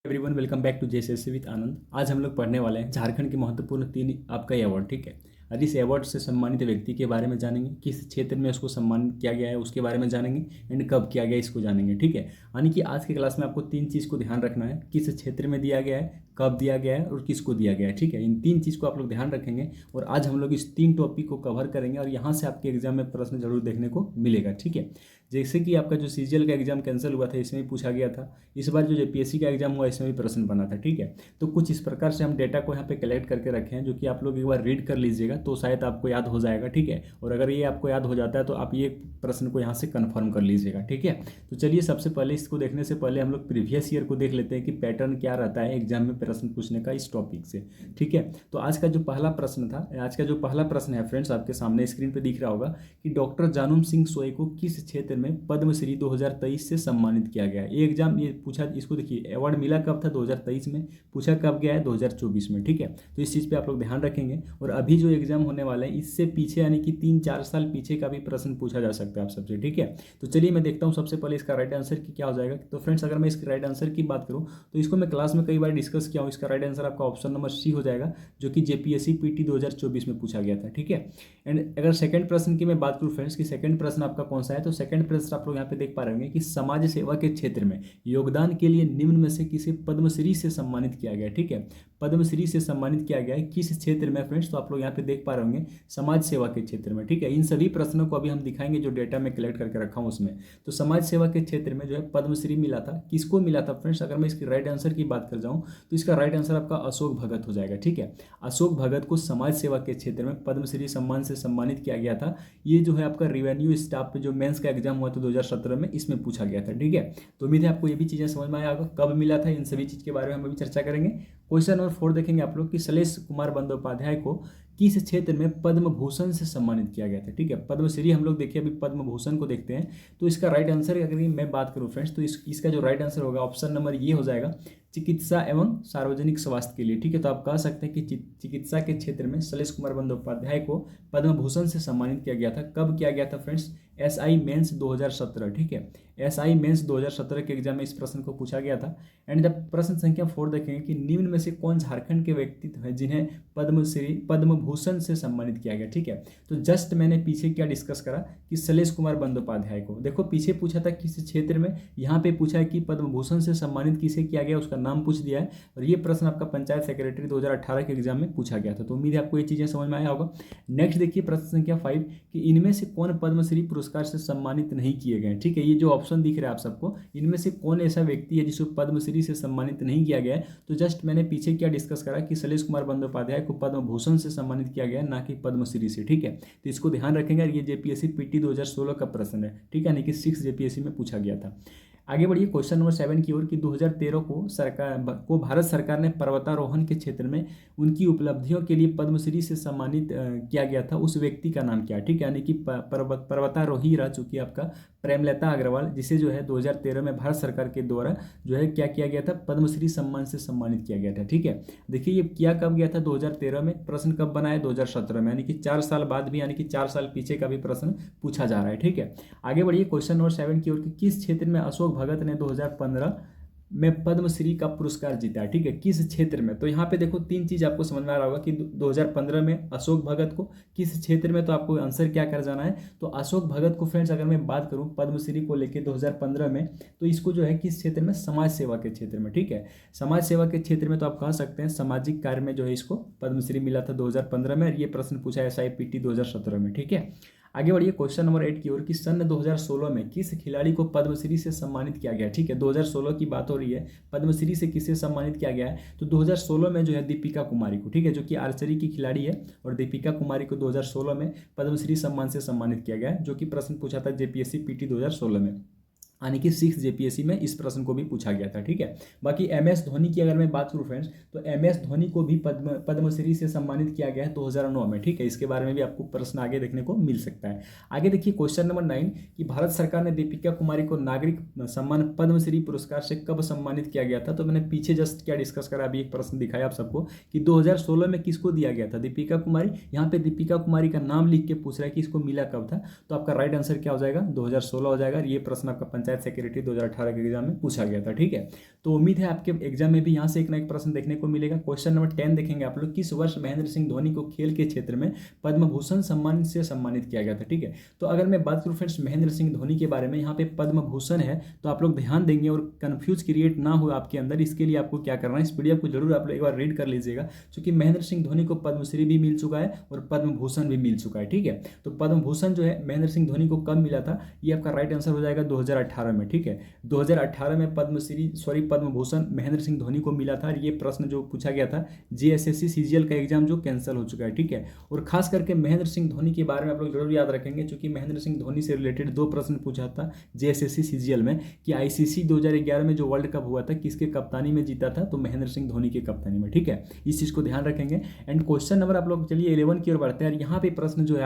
Everyone welcome back to JSSC with Anand. आज हम लोग पढ़ने वाले हैं झारखंड के महत्वपूर्ण तीन आपका अवार्ड। ठीक है, और इस अवार्ड से सम्मानित व्यक्ति के बारे में जानेंगे, किस क्षेत्र में उसको सम्मानित किया गया है उसके बारे में जानेंगे, एंड कब किया गया इसको जानेंगे। ठीक है, यानी कि आज की क्लास में आपको तीन चीज़ को ध्यान रखना है, किस क्षेत्र में दिया गया है, कब दिया गया है और किसको दिया गया है। ठीक है, इन तीन चीज़ को आप लोग ध्यान रखेंगे और आज हम लोग इस तीन टॉपिक को कवर करेंगे और यहाँ से आपके एग्जाम में प्रश्न जरूर देखने को मिलेगा। ठीक है, जैसे कि आपका जो सीजीएल का एग्जाम कैंसिल हुआ था इसमें भी पूछा गया था, इस बार जो जेपीएससी का एग्जाम हुआ इसमें भी प्रश्न बना था। ठीक है, तो कुछ इस प्रकार से हम डेटा को यहाँ पे कलेक्ट करके रखे हैं जो कि आप लोग एक बार रीड कर लीजिएगा तो शायद आपको याद हो जाएगा। ठीक है, और अगर ये आपको याद हो जाता है तो आप ये प्रश्न को यहाँ से कन्फर्म कर लीजिएगा। ठीक है, तो चलिए सबसे पहले इसको देखने से पहले हम लोग प्रीवियस ईयर को देख लेते हैं कि पैटर्न क्या रहता है एग्जाम में प्रश्न पूछने का इस टॉपिक से। ठीक है, तो आज का जो पहला प्रश्न है फ्रेंड्स, आपके सामने स्क्रीन पे दिख रहा होगा कि डॉक्टर जानूम सिंह सोई को किस क्षेत्र में पद्मश्री 2023 से सम्मानित किया गया है। ये एग्जाम ये पूछा, इसको देखिए अवार्ड मिला कब था 2023 में, पूछा कब गया है 2024 में। ठीक है, तो इस चीज़ पे आप लोग ध्यान रखेंगे और अभी जो एग्जाम होने वाला है इससे पीछे यानी कि 3-4 साल पीछे का भी प्रश्न पूछा जा सकता है आप सबसे। ठीक है, तो चलिए मैं देखता हूँ सबसे पहले इसका राइट आंसर की क्या हो जाएगा। तो फ्रेंड्स अगर मैं इसके राइट आंसर की बात करूँ तो इसको मैं क्लास में कई बार डिस्कस किया हूँ, इसका राइट आंसर आपका ऑप्शन नंबर सी हो जाएगा जो कि जेपीएससी पीटी 2024 में पूछा गया था। ठीक है, एंड अगर सेकंड प्रश्न की मैं बात करूँ फ्रेंड्स कि सेकंड प्रश्न आपका कौन सा है, तो सेकंड प्रश्न आप लोग यहाँ पे देख पा रहे होंगे कि समाज सेवा के क्षेत्र में योगदान के लिए निम्न में से किसे पद्मश्री से सम्मानित किया गया। ठीक है, पद्मश्री से सम्मानित किया गया है किस क्षेत्र में फ्रेंड्स, तो आप लोग यहाँ पे देख पा रहे होंगे समाज सेवा के क्षेत्र में। ठीक है, इन सभी प्रश्नों को अभी हम दिखाएंगे जो डेटा में कलेक्ट करके रखा हूँ उसमें। तो समाज सेवा के क्षेत्र में जो है पद्मश्री मिला था, किसको मिला था फ्रेंड्स, अगर मैं इसकी राइट आंसर की बात कर जाऊँ तो इसका राइट आंसर आपका अशोक भगत हो जाएगा। ठीक है, अशोक भगत को समाज सेवा के क्षेत्र में पद्मश्री सम्मान से सम्मानित किया गया था। ये जो है आपका रिवेन्यू स्टाफ पे जो मेंस का एग्जाम हुआ था 2017 में, इसमें पूछा गया था। ठीक है, तो उम्मीद है आपको ये भी चीज़ें समझ में आया होगा, कब मिला था, इन सभी चीज़ के बारे में हम अभी चर्चा करेंगे। क्वेश्चन नंबर 4 देखेंगे आप लोग कि शैलेश कुमार बंदोपाध्याय को किस क्षेत्र में पद्म भूषण से सम्मानित किया गया था। ठीक है, पद्मश्री हम लोग देखिए अभी पद्म भूषण को देखते हैं, तो इसका राइट आंसर अगर मैं बात करूं फ्रेंड्स तो इसका जो राइट आंसर होगा ऑप्शन नंबर ये हो जाएगा, चिकित्सा एवं सार्वजनिक स्वास्थ्य के लिए। ठीक है, तो आप कह सकते हैं कि चिकित्सा के क्षेत्र में शैलेश कुमार बंदोपाध्याय को पद्म भूषण से सम्मानित किया गया था। कब किया गया था फ्रेंड्स, एसआई मेंस 2017। ठीक है, एसआई मेंस 2017 के एग्जाम में इस प्रश्न को पूछा गया था। एंड जब प्रश्न संख्या 4 देखेंगे कि निम्न में से कौन झारखंड के व्यक्तित्व है जिन्हें पद्म भूषण से सम्मानित किया गया। ठीक है, तो जस्ट मैंने पीछे क्या डिस्कस करा कि शैलेश कुमार बंदोपाध्याय को, देखो पीछे पूछा था किस क्षेत्र में, यहाँ पे पूछा है कि पद्म भूषण से सम्मानित किसे किया गया, उसका नाम पूछ दिया है। और ये प्रश्न आपका पंचायत सेक्रेटरी 2018 के एग्जाम में पूछा गया था। तो उम्मीद है आपको ये चीज़ें समझ में आया होगा। नेक्स्ट देखिए प्रश्न संख्या 5 कि इनमें से कौन पद्मश्री पुरस्कार से सम्मानित नहीं किए गए। ठीक है, ये जो ऑप्शन दिख रहा है आप सबको, इनमें से कौन ऐसा व्यक्ति है जिसको पद्मश्री से सम्मानित नहीं किया गया है। तो जस्ट मैंने पीछे क्या डिस्कस करा कि शैलेश कुमार बंदोपाध्याय को पद्म भूषण से सम्मानित किया गया, ना कि पद्मश्री से। ठीक है, तो इसको ध्यान रखेंगे। ये जेपीएससी पीटी 2016 का प्रश्न है। ठीक है, यानी कि 6 जेपीएससी में पूछा गया था। आगे बढ़िए क्वेश्चन नंबर 7 की ओर कि 2013 को भारत सरकार ने पर्वतारोहण के क्षेत्र में उनकी उपलब्धियों के लिए पद्मश्री से सम्मानित किया गया था, उस व्यक्ति का नाम क्या है। ठीक है, यानी कि पर्वतारोही रह चुकी आपका प्रेमलता अग्रवाल, जिसे जो है 2013 में भारत सरकार के द्वारा जो है क्या किया गया था, पद्मश्री सम्मान से सम्मानित किया गया था। ठीक है, देखिए ये किया कब गया था 2013 में, प्रश्न कब बनाया 2017 में, यानी कि 4 साल बाद भी, यानी कि 4 साल पीछे का भी प्रश्न पूछा जा रहा है। ठीक है, आगे बढ़िए क्वेश्चन नंबर 7 की ओर कि किस क्षेत्र में अशोक भगत ने 2015 में पद्मश्री का पुरस्कार जीता है। ठीक है, किस क्षेत्र में, तो यहाँ पे देखो तीन चीज आपको समझ में आ रहा होगा कि 2015 में अशोक भगत को किस क्षेत्र में, तो आपको आंसर क्या कर जाना है। तो अशोक भगत को फ्रेंड्स अगर मैं बात करूँ पद्मश्री को लेके 2015 में, तो इसको जो है किस क्षेत्र में, समाज सेवा के क्षेत्र में। ठीक है, समाज सेवा के क्षेत्र में तो आप कह सकते हैं सामाजिक कार्य में जो है इसको पद्मश्री मिला था 2015 में, और ये प्रश्न पूछा SIPT 2017 में। ठीक है, आगे बढ़िए क्वेश्चन नंबर 8 की ओर कि सन 2016 में किस खिलाड़ी को पद्मश्री से सम्मानित किया गया। ठीक है, 2016 की बात हो रही है, पद्मश्री से किसे सम्मानित किया गया है, तो 2016 में जो है दीपिका कुमारी को। ठीक है, जो कि आर्चरी की खिलाड़ी है, और दीपिका कुमारी को 2016 में पद्मश्री सम्मान से सम्मानित किया गया है, जो कि प्रश्न पूछा था जेपीएससी पीटी 2016 में, यानी कि 6 जेपीएससी में इस प्रश्न को भी पूछा गया था। ठीक है, बाकी MS धोनी की अगर मैं बात करूँ फ्रेंड्स, तो MS धोनी को भी पद्मश्री से सम्मानित किया गया है 2009 में। ठीक है, इसके बारे में भी आपको प्रश्न आगे देखने को मिल सकता है। आगे देखिए क्वेश्चन नंबर 9 कि भारत सरकार ने दीपिका कुमारी को नागरिक सम्मान पद्मश्री पुरस्कार से कब सम्मानित किया गया था। तो मैंने पीछे जस्ट क्या डिस्कस करा, अभी एक प्रश्न दिखाया आप सबको कि 2016 में किसको दिया गया था, दीपिका कुमारी। यहाँ पे दीपिका कुमारी का नाम लिख के पूछ रहा है कि इसको मिला कब था, तो आपका राइट आंसर क्या हो जाएगा, 2016 हो जाएगा। ये प्रश्न आपका पंचायत पंचायत सेक्रेटरी 2018 के एग्जाम में पूछा गया था। ठीक है, तो उम्मीद है आपके एग्जाम में भी यहाँ से एक ना एक प्रश्न देखने को मिलेगा। क्वेश्चन नंबर 10 देखेंगे आप लोग, किस वर्ष महेंद्र सिंह धोनी को खेल के क्षेत्र में पद्म भूषण सम्मान से सम्मानित किया गया था। ठीक है, तो अगर मैं बात करूँ फ्रेंड्स महेंद्र सिंह धोनी के बारे में, यहाँ पे पद्म भूषण है तो आप लोग ध्यान देंगे और कंफ्यूज क्रिएट ना हो आपके अंदर, इसके लिए आपको क्या करना है, इस पीडीएफ को जरूर आप लोग एक बार रीड कर लीजिएगा, क्योंकि महेंद्र सिंह धोनी को पद्मश्री भी मिल चुका है और पद्म भूषण भी मिल चुका है। ठीक है, तो पद्म भूषण जो है महेंद्र सिंह धोनी को कब मिला था, ये आपका राइट आंसर हो जाएगा 2018 में। ठीक है, 2018 में पद्म भूषण महेंद्र सिंह धोनी को मिला था। ये प्रश्न जो पूछा गया था जेएसएससी सीजीएल का एग्जाम जो कैंसिल हो चुका है। ठीक है, और खास करके महेंद्र सिंह धोनी के बारे में आप लोग जरूर याद रखेंगे, क्योंकि महेंद्र सिंह धोनी से रिलेटेड 2 प्रश्न पूछा था जेएसएससी सीजीएल में कि आईसीसी 2011 में जो वर्ल्ड कप हुआ था किसके कप्तानी में जीता था, तो महेंद्र सिंह धोनी के कप्तानी में। ठीक है, इस चीज को ध्यान रखेंगे। एंड क्वेश्चन नंबर आप लोग चलिए 11 की ओर बढ़ते हैं। यहाँ पे प्रश्न जो है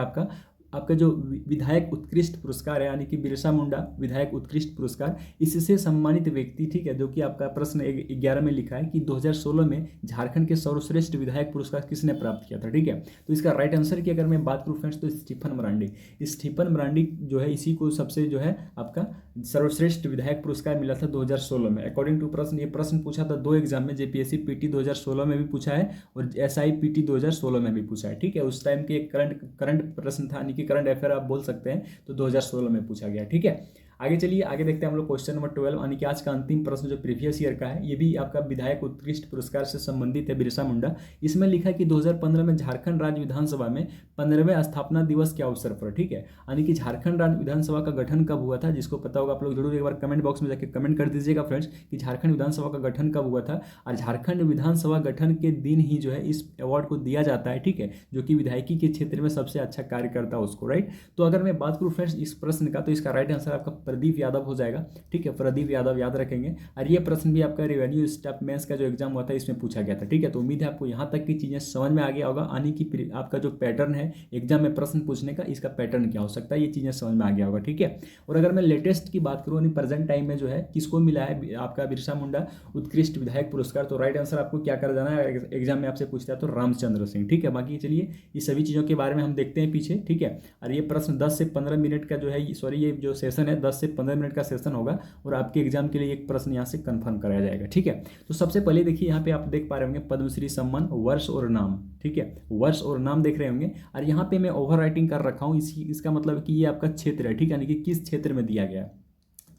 आपका जो विधायक उत्कृष्ट पुरस्कार है, यानी कि बिरसा मुंडा विधायक उत्कृष्ट पुरस्कार, इससे सम्मानित व्यक्ति, ठीक है, जो कि आपका प्रश्न 11 में लिखा है कि 2016 में झारखंड के सर्वश्रेष्ठ विधायक पुरस्कार किसने प्राप्त किया था। ठीक है, तो इसका राइट आंसर की अगर मैं बात करूँ फ्रेंड्स तो स्टीफन मरांडी जो है, इसी को सबसे जो है आपका सर्वश्रेष्ठ विधायक पुरस्कार मिला था 2016 में। अकॉर्डिंग टू प्रश्न, ये प्रश्न पूछा था 2 एग्जाम में, जेपीएससी पीटी 2016 में भी पूछा है और एसआई पीटी 2016 में भी पूछा है। ठीक है, उस टाइम के एक करंट प्रश्न था, यानी कि करंट अफेयर आप बोल सकते हैं, तो 2016 में पूछा गया। ठीक है, आगे चलिए, आगे देखते हैं हम लोग क्वेश्चन नंबर 12, यानी कि आज का अंतिम प्रश्न जो प्रीवियस ईयर का है, ये भी आपका विधायक उत्कृष्ट पुरस्कार से संबंधित है, बिरसा मुंडा। इसमें लिखा है कि 2015 में झारखंड राज्य विधानसभा में 15वें स्थापना दिवस के अवसर पर, ठीक है, यानी कि झारखंड राज्य विधानसभा का गठन कब हुआ था, जिसको पता होगा आप लोग जरूर एक बार कमेंट बॉक्स में जाकर कमेंट कर दीजिएगा फ्रेंड्स कि झारखंड विधानसभा का गठन कब हुआ था। और झारखंड विधानसभा गठन के दिन ही जो है इस अवार्ड को दिया जाता है। ठीक है, जो कि विधायकी के क्षेत्र में सबसे अच्छा कार्य करता है उसको, राइट। तो अगर मैं बात करूँ फ्रेंड्स इस प्रश्न का, तो इसका राइट आंसर आपका प्रदीप यादव हो जाएगा। ठीक है, प्रदीप यादव याद रखेंगे। और ये प्रश्न भी आपका रेवेन्यू स्टाफ मेंस का जो एग्जाम हुआ था इसमें पूछा गया था। ठीक है, तो उम्मीद है आपको यहाँ तक की चीजें समझ में आ गया होगा, यानी कि आपका जो पैटर्न है एग्जाम में प्रश्न पूछने का, इसका पैटर्न क्या हो सकता है, ये चीजें समझ में आ गया होगा। ठीक है, और अगर मैं लेटेस्ट की बात करूँ, प्रेजेंट टाइम में जो है किसको मिला है आपका बिरसा मुंडा उत्कृष्ट विधायक पुरस्कार, तो राइट आंसर आपको क्या कर जाना है, एग्जाम में आपसे पूछता है तो रामचंद्र सिंह। ठीक है, बाकी चलिए ये सभी चीजों के बारे में हम देखते हैं पीछे। ठीक है, और ये प्रश्न 10 से 15 मिनट का जो है, सॉरी ये जो सेशन है 10 से 15 मिनट का सेशन होगा और आपके एग्जाम के लिए एक प्रश्न यहाँ से कंफर्म कराया जाएगा। ठीक है, तो सबसे पहले देखिए यहाँ पे आप देख पा रहे होंगे पद्मश्री सम्मान वर्ष और नाम। ठीक है, वर्ष और नाम देख रहे होंगे, और यहाँ पे मैं ओवर राइटिंग कर रखा हूँ, इसका मतलब है कि ये आपका क्षेत्र है। ठीक है, यानी कि किस क्षेत्र में दिया गया है।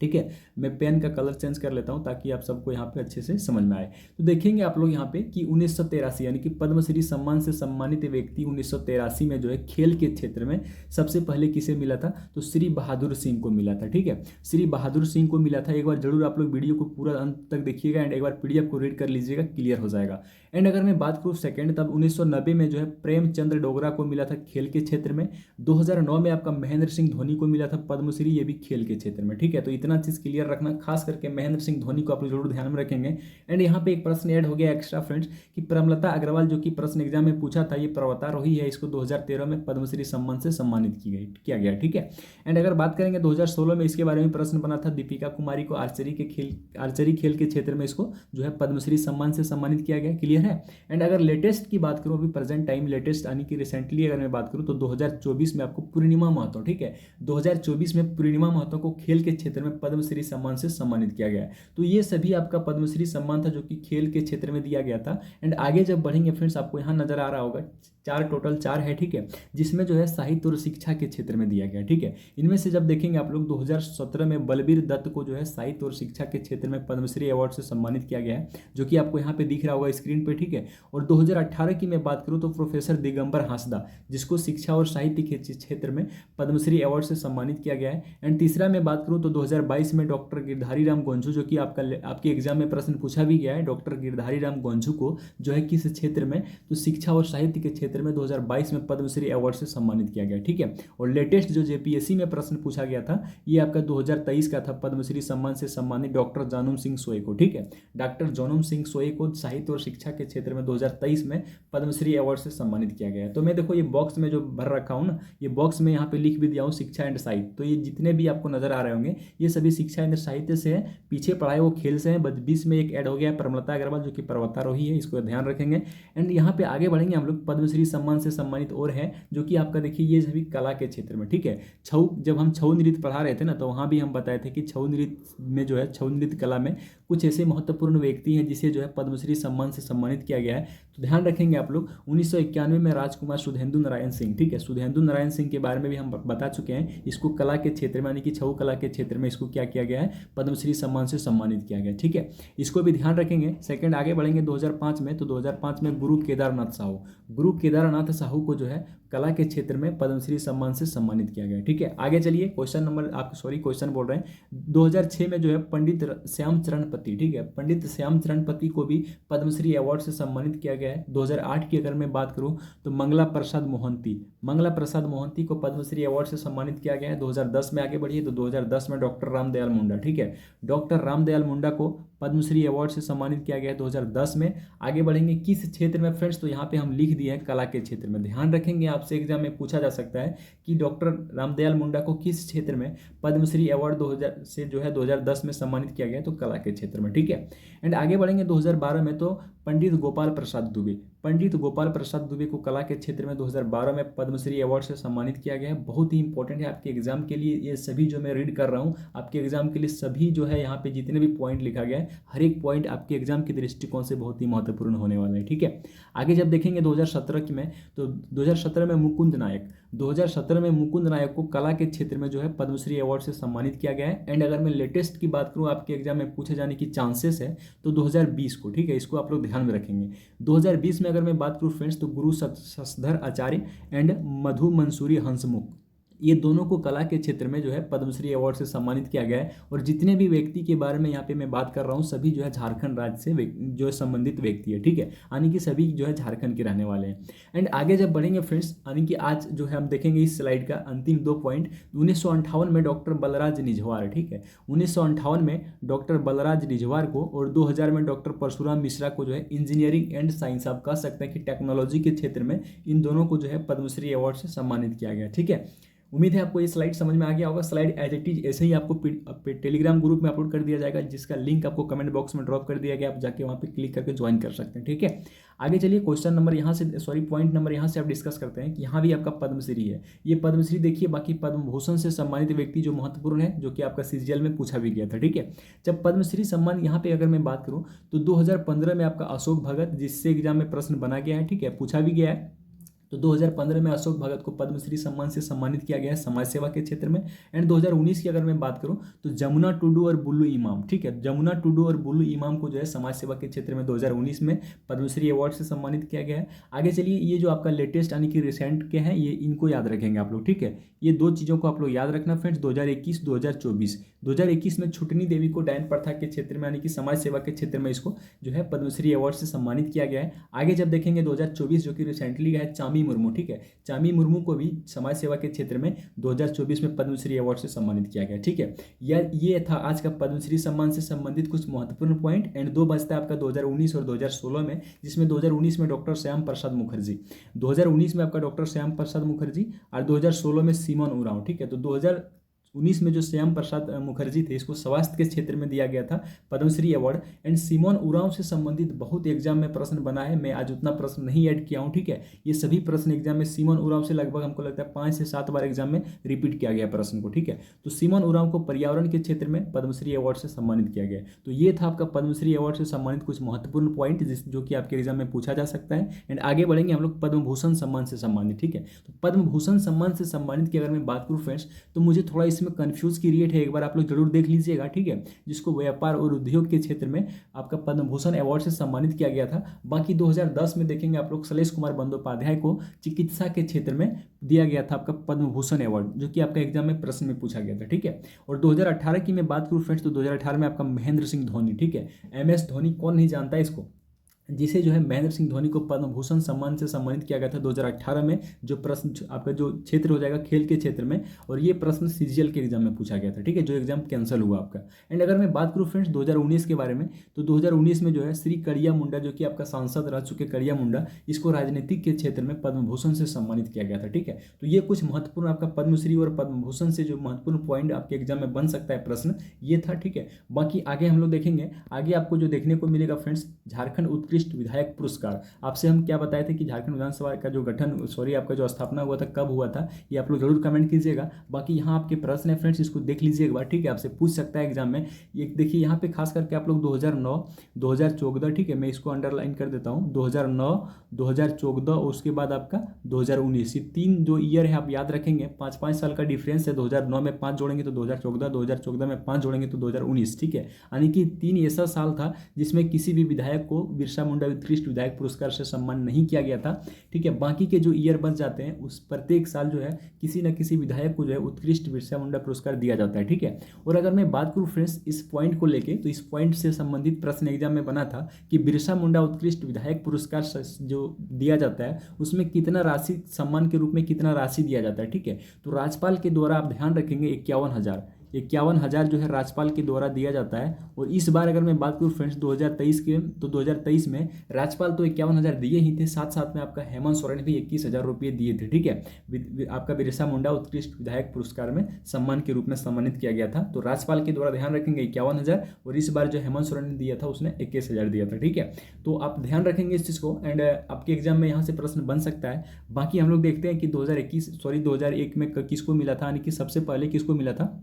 ठीक है, मैं पेन का कलर चेंज कर लेता हूं ताकि आप सबको यहाँ पे अच्छे से समझ में आए। तो देखेंगे आप लोग यहाँ पे कि 1983 यानी कि पद्मश्री सम्मान से सम्मानित व्यक्ति 1983 में जो है खेल के क्षेत्र में सबसे पहले किसे मिला था, तो श्री बहादुर सिंह को मिला था। ठीक है, श्री बहादुर सिंह को मिला था। एक बार जरूर आप लोग वीडियो को पूरा अंत तक देखिएगा एंड एक बार पीडीएफ को रीड कर लीजिएगा, क्लियर हो जाएगा। एंड अगर मैं बात करूँ सेकंड, तब 1990 में जो है प्रेमचंद्र डोगरा को मिला था खेल के क्षेत्र में। 2009 में आपका महेंद्र सिंह धोनी को मिला था पद्मश्री, ये भी खेल के क्षेत्र में। ठीक है, तो इतना चीज क्लियर रखना, खास करके महेंद्र सिंह धोनी को आप लोग जरूर ध्यान में रखेंगे। एंड यहाँ पे एक प्रश्न ऐड हो गया एक्स्ट्रा फ्रेंड्स कि प्रमलता अग्रवाल जो कि प्रश्न एग्जाम में पूछा था, ये पर्वतारोही है, इसको 2013 में पद्मश्री सम्मान से सम्मानित किया गया। ठीक है, एंड अगर बात करेंगे 2016 में इसके बारे में प्रश्न बना था, दीपिका कुमारी को आर्चरी खेल के क्षेत्र में इसको जो है पद्मश्री सम्मान से सम्मानित किया गया, क्लियर है। एंड अगर लेटेस्ट की बात करूं, अभी प्रेजेंट टाइम लेटेस्ट यानी कि रिसेंटली अगर मैं बात करूं तो 2024 में आपको पूर्णिमा महतो, ठीक है, 2024 में पूर्णिमा महतो को खेल के क्षेत्र में पद्मश्री सम्मान से सम्मानित किया गया है। तो ये सभी आपका पद्मश्री सम्मान था जो कि खेल के क्षेत्र में दिया गया था। एंड आगे जब बढ़ेंगे फ्रेंड्स, आपको यहाँ नजर आ रहा होगा टोटल चार है। ठीक है, जिसमें जो है साहित्य और शिक्षा के क्षेत्र में दिया गया। ठीक है, इनमें से जब देखेंगे आप लोग 2017 में बलबीर दत्त को जो है साहित्य और शिक्षा के क्षेत्र में पद्मश्री अवार्ड से सम्मानित किया गया है, जो कि आपको यहाँ पे दिख रहा होगा स्क्रीन पे। ठीक है, और 2018 की मैं बात करूँ तो प्रोफेसर दिगंबर हांसदा, जिसको शिक्षा और साहित्य के क्षेत्र में पद्मश्री अवार्ड से सम्मानित किया गया है। एंड तीसरा मैं बात करूँ तो 2022 में डॉक्टर गिरधारी राम गोंझू, जो कि आपके एग्जाम में प्रश्न पूछा भी गया है, डॉक्टर गिरधारी राम गोंझू को जो है किस क्षेत्र में, तो शिक्षा और साहित्य के क्षेत्र में 2022 में पद्मश्री अवार्ड से सम्मानित किया गया। ठीक है, और लेटेस्ट जो जेपीएससी में प्रश्न पूछा गया था, ये आपका 2023 का था, पद्मश्री सम्मान से सम्मानित डॉक्टर जानूम सिंह सोई को। ठीक है, डॉक्टर जानूम सिंह सोई को साहित्य और शिक्षा के क्षेत्र में 2023 में पद्मश्री अवार्ड से सम्मानित किया गया है। तो मैं देखो ये बॉक्स में जो भर रखा हूँ ना, ये बॉक्स में यहाँ पे लिख भी दिया हूँ शिक्षा एंड साहित्य। तो ये जितने भी आपको नजर आ रहे होंगे, ये सभी शिक्षा एंड साहित्य से है, पीछे पढ़ाए वो खेल से है, बस बीच में एक ऐड हो गया है प्रमलता अग्रवाल जो कि पर्वतारोही है, इसको ध्यान रखेंगे। एंड यहाँ पे आगे बढ़ेंगे हम लोग, पद्मश्री सम्मान से सम्मानित और है जो कि आपका देखिए ये सभी कला के क्षेत्र में, ठीक है। छऊ, जब हम छऊ नृत्य पढ़ा रहे थे ना, तो वहाँ भी हम बताए थे कि छऊ नृत्य में जो है, छऊ नृत्य कला में कुछ ऐसे महत्वपूर्ण व्यक्ति हैं जिसे जो है पद्मश्री सम्मान से सम्मानित किया गया है। तो ध्यान रखेंगे आप लोग, 1991 में राजकुमार सुधेंदु नारायण सिंह, ठीक है, सुधेंदु नारायण सिंह के बारे में भी हम बता चुके हैं। इसको कला के क्षेत्र में यानी कि छऊ कला के क्षेत्र में इसको क्या किया गया है, पद्मश्री सम्मान से सम्मानित किया गया, ठीक है। इसको भी ध्यान रखेंगे। सेकंड आगे बढ़ेंगे 2005 में, तो 2005 में गुरु केदारनाथ साहू, गुरु केदारनाथ साहू को जो है कला के क्षेत्र में पद्मश्री सम्मान से सम्मानित किया गया, ठीक है। आगे चलिए, क्वेश्चन बोल रहे हैं 2006 में जो है पंडित श्याम चरण पति, ठीक है, पंडित श्याम चरण पति को भी पद्मश्री अवार्ड से सम्मानित किया गया है। 2008 की अगर मैं बात करूं तो मंगला प्रसाद मोहंती को पद्मश्री अवार्ड से सम्मानित किया गया है। 2010 में आगे बढ़िए, तो 2010 में डॉक्टर रामदयाल मुंडा, ठीक है, डॉक्टर रामदयाल मुंडा को पद्मश्री अवार्ड से सम्मानित किया गया है 2010 में। आगे बढ़ेंगे किस क्षेत्र में फ्रेंड्स, तो यहाँ पे हम लिख दिए हैं कला के क्षेत्र में। ध्यान रखेंगे, आपसे एग्जाम में पूछा जा सकता है कि डॉक्टर रामदयाल मुंडा को किस क्षेत्र में पद्मश्री अवार्ड 2000 से जो है 2010 में सम्मानित किया गया, तो कला के क्षेत्र में, ठीक है। एंड आगे बढ़ेंगे 2012 में, तो पंडित गोपाल प्रसाद दुबे को कला के क्षेत्र में 2012 में पद्मश्री अवार्ड से सम्मानित किया गया है। बहुत ही इंपॉर्टेंट है आपके एग्जाम के लिए, ये सभी जो मैं रीड कर रहा हूँ आपके एग्जाम के लिए, सभी जो है यहाँ पे जितने भी पॉइंट लिखा गया है, हर एक पॉइंट आपके एग्जाम के दृष्टिकोण से बहुत ही महत्वपूर्ण होने वाला है, ठीक है। आगे जब देखेंगे 2017 की में, तो 2017 में मुकुंद नायक को कला के क्षेत्र में जो है पद्मश्री अवार्ड से सम्मानित किया गया है। एंड अगर मैं लेटेस्ट की बात करूँ, आपके एग्जाम में पूछे जाने की चांसेस है, तो 2020 को, ठीक है, इसको आप लोग ध्यान में रखेंगे। 2020 में अगर मैं बात करूँ फ्रेंड्स, तो गुरु शशधर आचार्य एंड मधु मंसूरी हंसमुख, ये दोनों को कला के क्षेत्र में जो है पद्मश्री अवार्ड से सम्मानित किया गया है। और जितने भी व्यक्ति के बारे में यहाँ पे मैं बात कर रहा हूँ, सभी जो है झारखंड राज्य से जो है संबंधित व्यक्ति है, ठीक है, यानी कि सभी जो है झारखंड के रहने वाले हैं। एंड आगे जब बढ़ेंगे फ्रेंड्स, यानी कि आज जो है हम देखेंगे इस स्लाइड का अंतिम 2 पॉइंट, 1958 में डॉक्टर बलराज निझवार, ठीक है, 1958 में डॉक्टर बलराज निझवार को, और 2000 में डॉक्टर परशुराम मिश्रा को जो है इंजीनियरिंग एंड साइंस, आप कह सकते हैं कि टेक्नोलॉजी के क्षेत्र में इन दोनों को जो है पद्मश्री अवार्ड से सम्मानित किया गया, ठीक है। उम्मीद है आपको ये स्लाइड समझ में आ गया होगा। स्लाइड एज इट इज ऐसे ही आपको टेलीग्राम ग्रुप में अपलोड कर दिया जाएगा, जिसका लिंक आपको कमेंट बॉक्स में ड्रॉप कर दिया गया, आप जाके वहाँ पे क्लिक करके ज्वाइन कर सकते हैं, ठीक है। आगे चलिए, पॉइंट नंबर यहाँ से आप डिस्कस करते हैं कि यहाँ भी आपका पद्मश्री है। ये पद्मश्री देखिए, बाकी पद्म भूषण से सम्मानित व्यक्ति जो महत्वपूर्ण है, जो कि आपका सीजीएल में पूछा भी गया था, ठीक है। जब पद्मश्री सम्मान यहाँ पे अगर मैं बात करूँ, तो 2015 में आपका अशोक भगत, जिससे एग्जाम में प्रश्न बना गया है, ठीक है, पूछा भी गया है, तो 2015 में अशोक भगत को पद्मश्री सम्मान से सम्मानित किया गया है समाज सेवा के क्षेत्र में। एंड 2019 की अगर मैं बात करूं, तो जमुना टुडू और बुल्लू इमाम, ठीक है, जमुना टुडू और बुल्लू इमाम को जो है समाज सेवा के क्षेत्र में 2019 में पद्मश्री अवार्ड से सम्मानित किया गया है। आगे चलिए, ये जो आपका लेटेस्ट यानी कि रिसेंट के हैं, ये इनको याद रखेंगे आप लोग, ठीक है। ये 2 चीज़ों को आप लोग याद रखना फ्रेंड्स, 2021 में छुटनी देवी को डायन प्रथा के क्षेत्र में यानी कि समाज सेवा के क्षेत्र में इसको जो है पद्मश्री अवार्ड से सम्मानित किया गया है। आगे जब देखेंगे 2024 जो कि रिसेंटली है, चामी मुर्मू, ठीक है, चामी मुर्मू को भी समाज सेवा के क्षेत्र में 2024 में पद्मश्री अवार्ड से सम्मानित किया गया, ठीक है। ये था आज का पद्मश्री सम्मान से संबंधित कुछ महत्वपूर्ण पॉइंट। एंड 2 बचता है आपका 2019 और 2016 में, जिसमें 2019 में डॉक्टर श्याम प्रसाद मुखर्जी, 2019 में आपका डॉक्टर श्याम प्रसाद मुखर्जी और 2016 में सीमन उरांव, ठीक है। तो 2019 में जो श्याम प्रसाद मुखर्जी थे, इसको स्वास्थ्य के क्षेत्र में दिया गया था पद्मश्री अवार्ड। एंड सीमन उरांव से संबंधित बहुत एग्जाम में प्रश्न बना है, मैं आज उतना प्रश्न नहीं ऐड किया हूं, ठीक है। ये सभी प्रश्न एग्जाम में सीमन उरांव से लगभग हमको लगता है 5 से 7 बार एग्जाम में रिपीट किया गया प्रश्न को, ठीक है। तो सीमन उरांव को पर्यावरण के क्षेत्र में पद्मश्री अवार्ड से सम्मानित किया गया। तो ये था आपका पद्मश्री अवार्ड से सम्मानित कुछ महत्वपूर्ण पॉइंट, जो कि आपके एग्जाम में पूछा जा सकता है। एंड आगे बढ़ेंगे हम लोग पद्म भूषण सम्मान से सम्मानित, ठीक है। तो पद्म भूषण सम्मान से सम्मानित की अगर मैं बात करूँ फ्रेंड्स, तो मुझे थोड़ा इसमें कंफ्यूज क्रिएट है, एक बार आप लोग जरूर देख लीजिएगा, ठीक है, जिसको व्यापार और उद्योग के क्षेत्र में आपका पद्म भूषण अवार्ड से सम्मानित किया गया था। बाकी 2010 में देखेंगे आप लोग शैलेश कुमार बंदोपाध्याय को चिकित्सा के क्षेत्र में दिया गया था आपका पद्म भूषण अवार्ड, जो कि आपका एग्जाम में प्रश्न में पूछा गया था, ठीक है। और 2018 की मैं बात करूँ फ्रेंड्स, तो 2018 में आपका महेंद्र सिंह धोनी, ठीक है, MS धोनी, कौन नहीं जानता है इसको, जिसे जो है महेंद्र सिंह धोनी को पद्म भूषण सम्मान से सम्मानित किया गया था 2018 में। जो प्रश्न आपका जो क्षेत्र हो जाएगा खेल के क्षेत्र में, और ये प्रश्न सीजीएल के एग्जाम में पूछा गया था, ठीक है, जो एग्जाम कैंसिल हुआ आपका। एंड अगर मैं बात करूँ फ्रेंड्स 2019 के बारे में, तो 2019 में जो है श्री कड़िया मुंडा, जो कि आपका सांसद रह चुके कड़िया मुंडा, इसको राजनीतिक के क्षेत्र में पद्म भूषण से सम्मानित किया गया था, ठीक है। तो ये कुछ महत्वपूर्ण आपका पद्मश्री और पद्म भूषण से जो महत्वपूर्ण पॉइंट आपके एग्जाम में बन सकता है प्रश्न, ये था, ठीक है। बाकी आगे हम लोग देखेंगे, आगे आपको जो देखने को मिलेगा फ्रेंड्स, झारखंड उत्कृष्ट विधायक पुरस्कार। आपसे हम क्या बताए थे कि झारखंड विधानसभा का जो गठन आपका जो स्थापना हुआ था, कब हुआ था, ये आप लोग जरूर कमेंट कीजिएगा। बाकी यहाँ आपके प्रश्न है फ्रेंड्स, इसको देख लीजिए एक बार, ठीक है, आपसे पूछ सकता है एग्जाम में। ये देखिए यहाँ पे खास करके आप लोग 2009, 2014, ठीक है, मैं इसको अंडरलाइन कर देता हूँ, 2009, 2014 और उसके बाद आपका 2019, ये 3 जो ईयर है आप याद रखेंगे। 5-5 साल का डिफरेंस है, 2009 में 5 जोड़ेंगे तो 2014, 2014 में 5 जोड़ेंगे तो 2019, ठीक है। यानी कि 3 ऐसा साल था जिसमें किसी भी विधायक को बिरसा मुंडा उत्कृष्ट विधायक पुरस्कार से सम्मान नहीं किया गया था, ठीक है। बाकी के जो ईयर बच जाते हैं, उस प्रत्येक साल जो है किसी न किसी विधायक को जो है उत्कृष्ट बिरसा मुंडा पुरस्कार दिया जाता है, ठीक है। और अगर मैं बात करूं फ्रेंड्स इस पॉइंट को लेके, तो इस पॉइंट से संबंधित प्रश्न एग्जाम में बना था कि बिरसा मुंडा उत्कृष्ट विधायक पुरस्कार जो दिया जाता है उसमें कितना राशि सम्मान के रूप में कितना राशि दिया जाता है, ठीक है। तो राज्यपाल के द्वारा आप ध्यान रखेंगे 51,000 जो है राज्यपाल के द्वारा दिया जाता है। और इस बार अगर मैं बात करूँ फ्रेंड्स 2023 के, तो 2023 में राज्यपाल तो 51,000 दिए ही थे, साथ साथ में आपका हेमंत सोरेन भी 21,000 रुपये दिए थे, ठीक है। आपका बिरसा मुंडा उत्कृष्ट विधायक पुरस्कार में सम्मान के रूप में सम्मानित किया गया था। तो राज्यपाल के द्वारा ध्यान रखेंगे 51,000, और इस बार जो हेमंत सोरेन ने दिया था उसने 21,000 दिया था, ठीक है। तो आप ध्यान रखेंगे इस चीज़ को, एंड आपके एग्जाम में यहाँ से प्रश्न बन सकता है। बाकी हम लोग देखते हैं कि 2001 में किसको मिला था, यानी कि सबसे पहले किसको मिला था,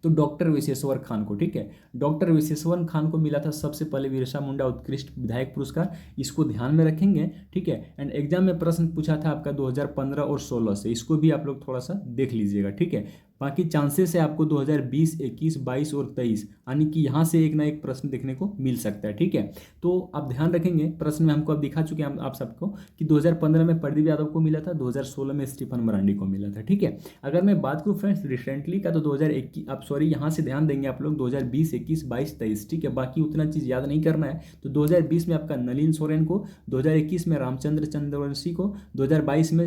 तो डॉक्टर विशेश्वर खान को, ठीक है। डॉक्टर विशेश्वर खान को मिला था सबसे पहले बिरसा मुंडा उत्कृष्ट विधायक पुरस्कार, इसको ध्यान में रखेंगे, ठीक है। एंड एग्जाम में प्रश्न पूछा था आपका 2015 और 16 से, इसको भी आप लोग थोड़ा सा देख लीजिएगा, ठीक है। बाकी चांसेस है आपको 2020, 21, 22 और 23, यानी कि यहाँ से एक ना एक प्रश्न देखने को मिल सकता है, ठीक है। तो आप ध्यान रखेंगे, प्रश्न में हमको अब दिखा चुके हैं आप सबको कि 2015 में प्रदीप यादव को मिला था, 2016 में स्टीफन मरांडी को मिला था, ठीक है। अगर मैं बात करूँ फ्रेंड्स रिसेंटली का, तो 2021 आप यहाँ से ध्यान देंगे आप लोग 2020, 21, 22, 23, ठीक है। बाकी उतना चीज़ याद नहीं करना है। तो 2020 में आपका नलिन सोरेन को, 2021 में रामचंद्र चंद्रवंशी को, 2022 में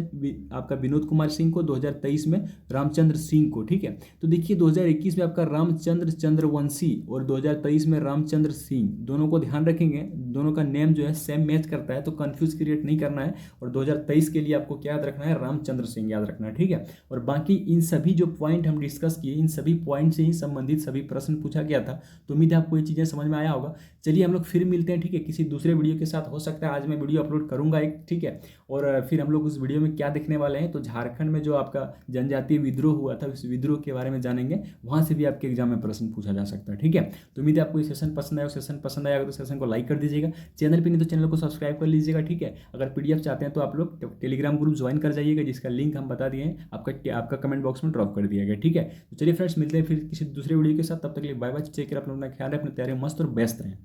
आपका विनोद कुमार सिंह को, 2023 में रामचंद्र सिंह को, ठीक है। तो देखिए 2021 में आपका रामचंद्र चंद्रवंशी और 2023 में रामचंद्र सिंह, दोनों को ध्यान रखेंगे, दोनों का नेम जो है सेम मैच करता है, तो कंफ्यूज क्रिएट नहीं करना है। और 2023 के लिए आपको क्या याद रखना है, रामचंद्र सिंह याद रखना है, ठीक है। और बाकी इन सभी जो पॉइंट हम डिस्कस किए, इन सभी पॉइंट से ही संबंधित सभी प्रश्न पूछा गया था। तो उम्मीद है आपको ये चीज़ें समझ में आया होगा। चलिए हम लोग फिर मिलते हैं, ठीक है, किसी दूसरे वीडियो के साथ। हो सकता है आज मैं वीडियो अपलोड करूंगा एक, ठीक है। और फिर हम लोग उस वीडियो में क्या देखने वाले हैं, तो झारखंड में जो आपका जनजातीय विद्रोह हुआ था, उस विद्रोह के बारे में जानेंगे। वहां से भी आपके एग्जाम में प्रश्न पूछा जा सकता है, ठीक है। तो उम्मीद है आपको ये सेशन पसंद आया, सेशन पसंद आया तो सेशन को लाइक कर दीजिएगा, चैनल पर नहीं तो चैनल को सब्सक्राइब कर लीजिएगा, ठीक है। अगर पीडीएफ चाहते हैं तो आप लोग टेलीग्राम ग्रुप ज्वाइन कर जाइएगा, जिसका लिंक हम बता दिए हैं, आपका कमेंट बॉक्स में ड्रॉप कर दिया गया, ठीक है। तो चलिए फ्रेंड्स मिलते हैं फिर किसी दूसरे वीडियो के साथ, तब तक के लिए बाय बाय, चेक कर अपना ख्याल है, अपने तैयारी मस्त और बेस्ट रहें।